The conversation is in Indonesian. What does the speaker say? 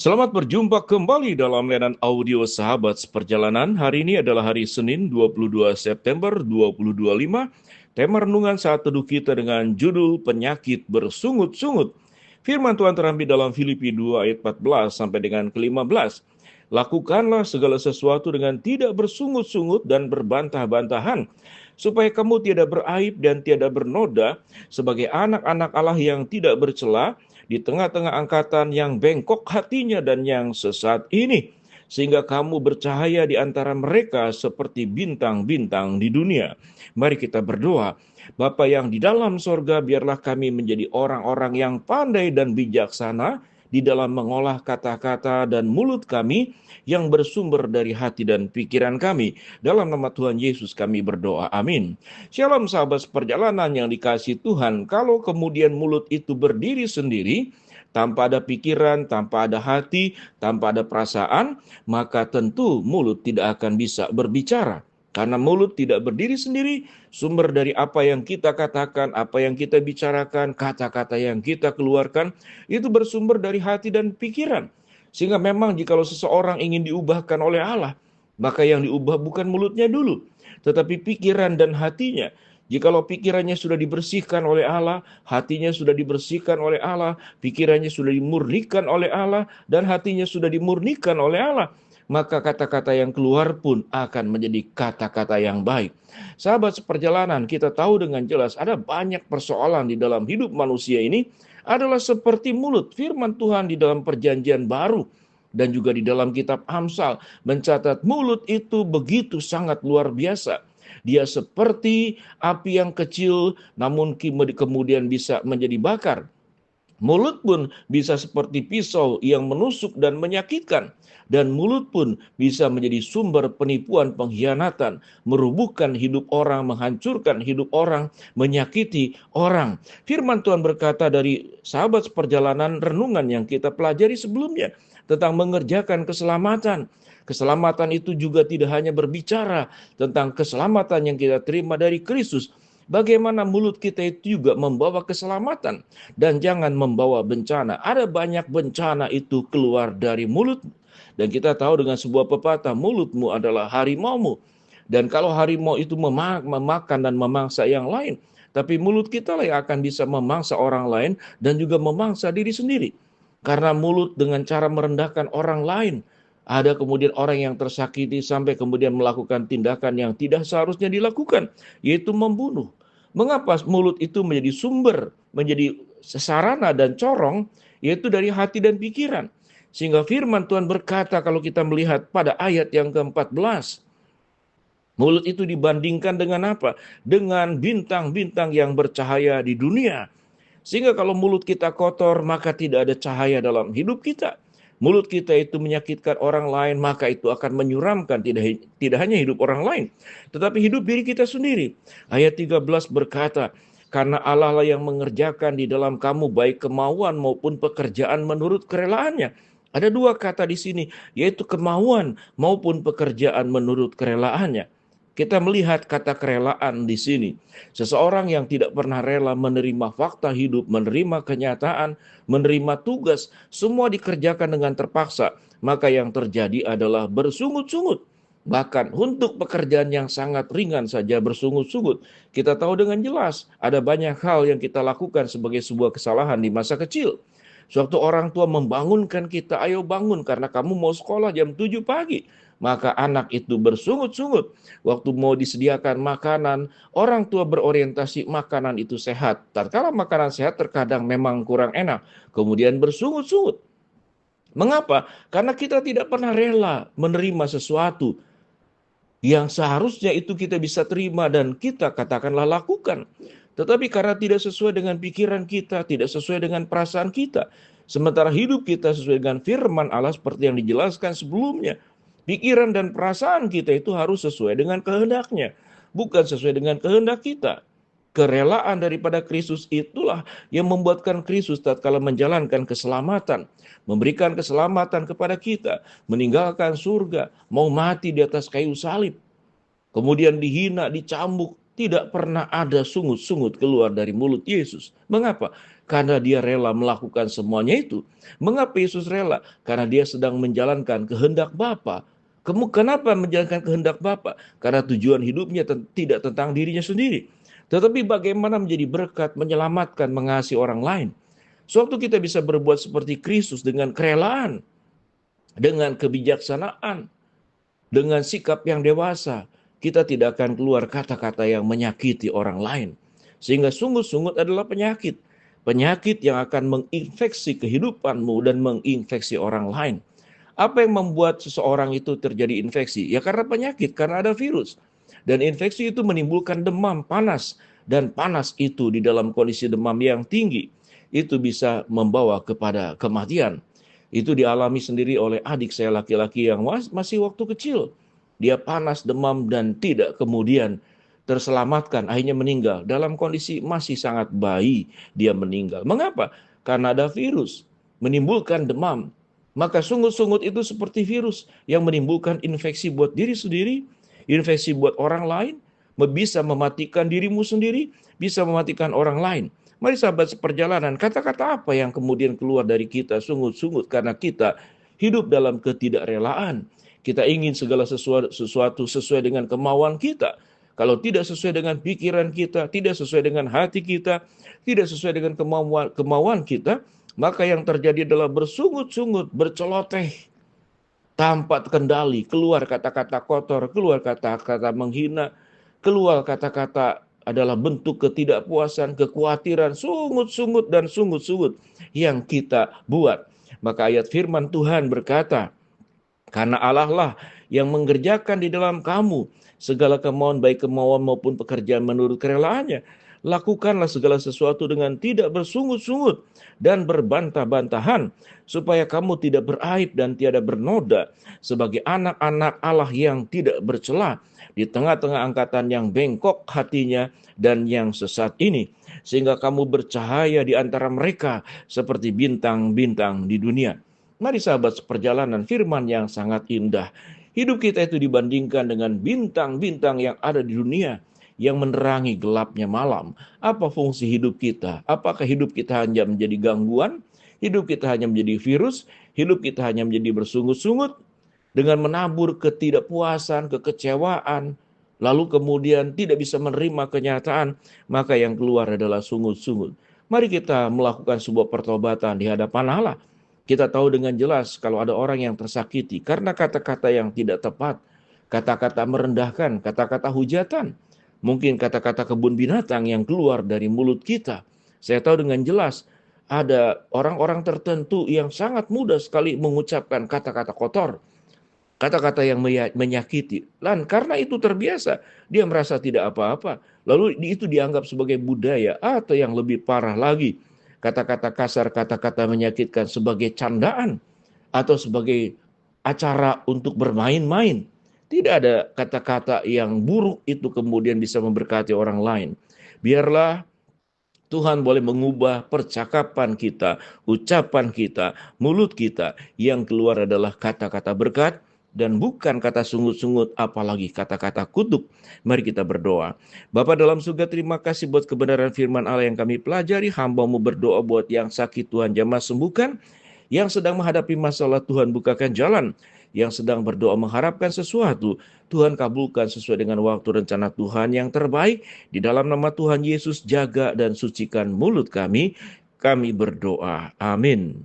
Selamat berjumpa kembali dalam layanan audio Sahabat Seperjalanan. Hari ini adalah hari Senin 22 September 2025. Tema renungan saat teduh kita dengan judul Penyakit Bersungut-sungut. Firman Tuhan terambil dalam Filipi 2 ayat 14 sampai dengan ke-15. Lakukanlah segala sesuatu dengan tidak bersungut-sungut dan berbantah-bantahan, supaya kamu tidak beraib dan tidak bernoda sebagai anak-anak Allah yang tidak bercela di tengah-tengah angkatan yang bengkok hatinya dan yang sesat ini, sehingga kamu bercahaya di antara mereka seperti bintang-bintang di dunia. Mari kita berdoa. Bapa yang di dalam sorga, biarlah kami menjadi orang-orang yang pandai dan bijaksana di dalam mengolah kata-kata dan mulut kami yang bersumber dari hati dan pikiran kami. Dalam nama Tuhan Yesus kami berdoa. Amin. Shalom sahabat seperjalanan yang dikasihi Tuhan. Kalau kemudian mulut itu berdiri sendiri, tanpa ada pikiran, tanpa ada hati, tanpa ada perasaan, maka tentu mulut tidak akan bisa berbicara. Karena mulut tidak berdiri sendiri, sumber dari apa yang kita katakan, apa yang kita bicarakan, kata-kata yang kita keluarkan, itu bersumber dari hati dan pikiran. Sehingga memang jikalau seseorang ingin diubahkan oleh Allah, maka yang diubah bukan mulutnya dulu, tetapi pikiran dan hatinya. Jikalau pikirannya sudah dibersihkan oleh Allah, hatinya sudah dibersihkan oleh Allah, pikirannya sudah dimurnikan oleh Allah, dan hatinya sudah dimurnikan oleh Allah, maka kata-kata yang keluar pun akan menjadi kata-kata yang baik. Sahabat seperjalanan, kita tahu dengan jelas ada banyak persoalan di dalam hidup manusia ini adalah seperti mulut. Firman Tuhan di dalam perjanjian baru dan juga di dalam kitab Amsal mencatat mulut itu begitu sangat luar biasa. Dia seperti api yang kecil namun kemudian bisa menjadi bakar. Mulut pun bisa seperti pisau yang menusuk dan menyakitkan. Dan mulut pun bisa menjadi sumber penipuan, pengkhianatan, merubuhkan hidup orang, menghancurkan hidup orang, menyakiti orang. Firman Tuhan berkata dari sahabat seperjalanan renungan yang kita pelajari sebelumnya tentang mengerjakan keselamatan. Keselamatan itu juga tidak hanya berbicara tentang keselamatan yang kita terima dari Kristus, bagaimana mulut kita itu juga membawa keselamatan dan jangan membawa bencana. Ada banyak bencana itu keluar dari mulut. Dan kita tahu dengan sebuah pepatah, mulutmu adalah harimaumu. Dan kalau harimau itu memakan dan memangsa yang lain, tapi mulut kita lah yang akan bisa memangsa orang lain dan juga memangsa diri sendiri. Karena mulut dengan cara merendahkan orang lain, ada kemudian orang yang tersakiti sampai kemudian melakukan tindakan yang tidak seharusnya dilakukan, yaitu membunuh. Mengapa mulut itu menjadi sumber, menjadi sarana dan corong, yaitu dari hati dan pikiran. Sehingga firman Tuhan berkata kalau kita melihat pada ayat yang ke-14, mulut itu dibandingkan dengan apa? Dengan bintang-bintang yang bercahaya di dunia. Sehingga kalau mulut kita kotor, maka tidak ada cahaya dalam hidup kita. Mulut kita itu menyakitkan orang lain, maka itu akan menyuramkan tidak hanya hidup orang lain, tetapi hidup diri kita sendiri. Ayat 13 berkata, karena Allah lah yang mengerjakan di dalam kamu baik kemauan maupun pekerjaan menurut kerelaannya. Ada dua kata di sini, yaitu kemauan maupun pekerjaan menurut kerelaannya. Kita melihat kata kerelaan di sini. Seseorang yang tidak pernah rela menerima fakta hidup, menerima kenyataan, menerima tugas, semua dikerjakan dengan terpaksa. Maka yang terjadi adalah bersungut-sungut. Bahkan untuk pekerjaan yang sangat ringan saja bersungut-sungut. Kita tahu dengan jelas ada banyak hal yang kita lakukan sebagai sebuah kesalahan di masa kecil. Suatu orang tua membangunkan kita, ayo bangun karena kamu mau sekolah jam 7 pagi. Maka anak itu bersungut-sungut. Waktu mau disediakan makanan, orang tua berorientasi makanan itu sehat. Tatkala makanan sehat terkadang memang kurang enak. Kemudian bersungut-sungut. Mengapa? Karena kita tidak pernah rela menerima sesuatu yang seharusnya itu kita bisa terima dan kita katakanlah lakukan. Tetapi karena tidak sesuai dengan pikiran kita, tidak sesuai dengan perasaan kita. Sementara hidup kita sesuai dengan firman Allah seperti yang dijelaskan sebelumnya. Pikiran dan perasaan kita itu harus sesuai dengan kehendaknya, bukan sesuai dengan kehendak kita. Kerelaan daripada Kristus itulah yang membuatkan Kristus tatkala menjalankan keselamatan, memberikan keselamatan kepada kita, meninggalkan surga, mau mati di atas kayu salib, kemudian dihina, dicambuk, Tidak pernah ada sungut-sungut keluar dari mulut Yesus. Mengapa? Karena dia rela melakukan semuanya itu. Mengapa Yesus rela? Karena dia sedang menjalankan kehendak Bapa. Kenapa menjalankan kehendak Bapa? Karena tujuan hidupnya tidak tentang dirinya sendiri. Tetapi bagaimana menjadi berkat, menyelamatkan, mengasihi orang lain. Suatu kita bisa berbuat seperti Kristus dengan kerelaan, dengan kebijaksanaan, dengan sikap yang dewasa. Kita tidak akan keluar kata-kata yang menyakiti orang lain. Sehingga sungut-sungut adalah penyakit. Penyakit yang akan menginfeksi kehidupanmu dan menginfeksi orang lain. Apa yang membuat seseorang itu terjadi infeksi? Ya karena penyakit, karena ada virus. Dan infeksi itu menimbulkan demam, panas. Dan panas itu di dalam kondisi demam yang tinggi, itu bisa membawa kepada kematian. Itu dialami sendiri oleh adik saya laki-laki yang masih waktu kecil. Dia panas, demam, dan tidak kemudian terselamatkan. Akhirnya meninggal. Dalam kondisi masih sangat bayi, dia meninggal. Mengapa? Karena ada virus, menimbulkan demam. Maka sungut-sungut itu seperti virus yang menimbulkan infeksi buat diri sendiri, infeksi buat orang lain, bisa mematikan dirimu sendiri, bisa mematikan orang lain. Mari sahabat seperjalanan, kata-kata apa yang kemudian keluar dari kita sungut-sungut karena kita hidup dalam ketidakrelaan. Kita ingin segala sesuatu sesuai dengan kemauan kita. Kalau tidak sesuai dengan pikiran kita, tidak sesuai dengan hati kita, tidak sesuai dengan kemauan kita, maka yang terjadi adalah bersungut-sungut, berceloteh, tanpa kendali, keluar kata-kata kotor, keluar kata-kata menghina, keluar kata-kata adalah bentuk ketidakpuasan, kekhawatiran, sungut-sungut dan sungut-sungut yang kita buat. Maka ayat firman Tuhan berkata, karena Allah lah yang mengerjakan di dalam kamu segala kemauan, baik kemauan maupun pekerjaan menurut kerelaannya. Lakukanlah segala sesuatu dengan tidak bersungut-sungut dan berbantah-bantahan, supaya kamu tidak beraib dan tiada bernoda sebagai anak-anak Allah yang tidak bercela di tengah-tengah angkatan yang bengkok hatinya dan yang sesat ini, sehingga kamu bercahaya di antara mereka seperti bintang-bintang di dunia. Mari sahabat seperjalanan, firman yang sangat indah. Hidup kita itu dibandingkan dengan bintang-bintang yang ada di dunia, yang menerangi gelapnya malam. Apa fungsi hidup kita? Apakah hidup kita hanya menjadi gangguan? Hidup kita hanya menjadi virus? Hidup kita hanya menjadi bersungut-sungut dengan menabur ketidakpuasan, kekecewaan, lalu kemudian tidak bisa menerima kenyataan, maka yang keluar adalah sungut-sungut. Mari kita melakukan sebuah pertobatan di hadapan Allah. Kita tahu dengan jelas kalau ada orang yang tersakiti karena kata-kata yang tidak tepat, kata-kata merendahkan, kata-kata hujatan, mungkin kata-kata kebun binatang yang keluar dari mulut kita. Saya tahu dengan jelas ada orang-orang tertentu yang sangat mudah sekali mengucapkan kata-kata kotor, kata-kata yang menyakiti. Dan karena itu terbiasa, dia merasa tidak apa-apa. Lalu itu dianggap sebagai budaya, atau yang lebih parah lagi, kata-kata kasar, kata-kata menyakitkan sebagai candaan atau sebagai acara untuk bermain-main. Tidak ada kata-kata yang buruk itu kemudian bisa memberkati orang lain. Biarlah Tuhan boleh mengubah percakapan kita, ucapan kita, mulut kita. Yang keluar adalah kata-kata berkat dan bukan kata sungut-sungut, apalagi kata-kata kutuk. Mari kita berdoa. Bapa dalam surga, terima kasih buat kebenaran firman Allah yang kami pelajari. Hamba-Mu berdoa buat yang sakit, Tuhan jamah sembuhkan. Yang sedang menghadapi masalah, Tuhan bukakan jalan. Yang sedang berdoa mengharapkan sesuatu, Tuhan kabulkan sesuai dengan waktu rencana Tuhan yang terbaik. Di dalam nama Tuhan Yesus, jaga dan sucikan mulut kami. Kami berdoa. Amin.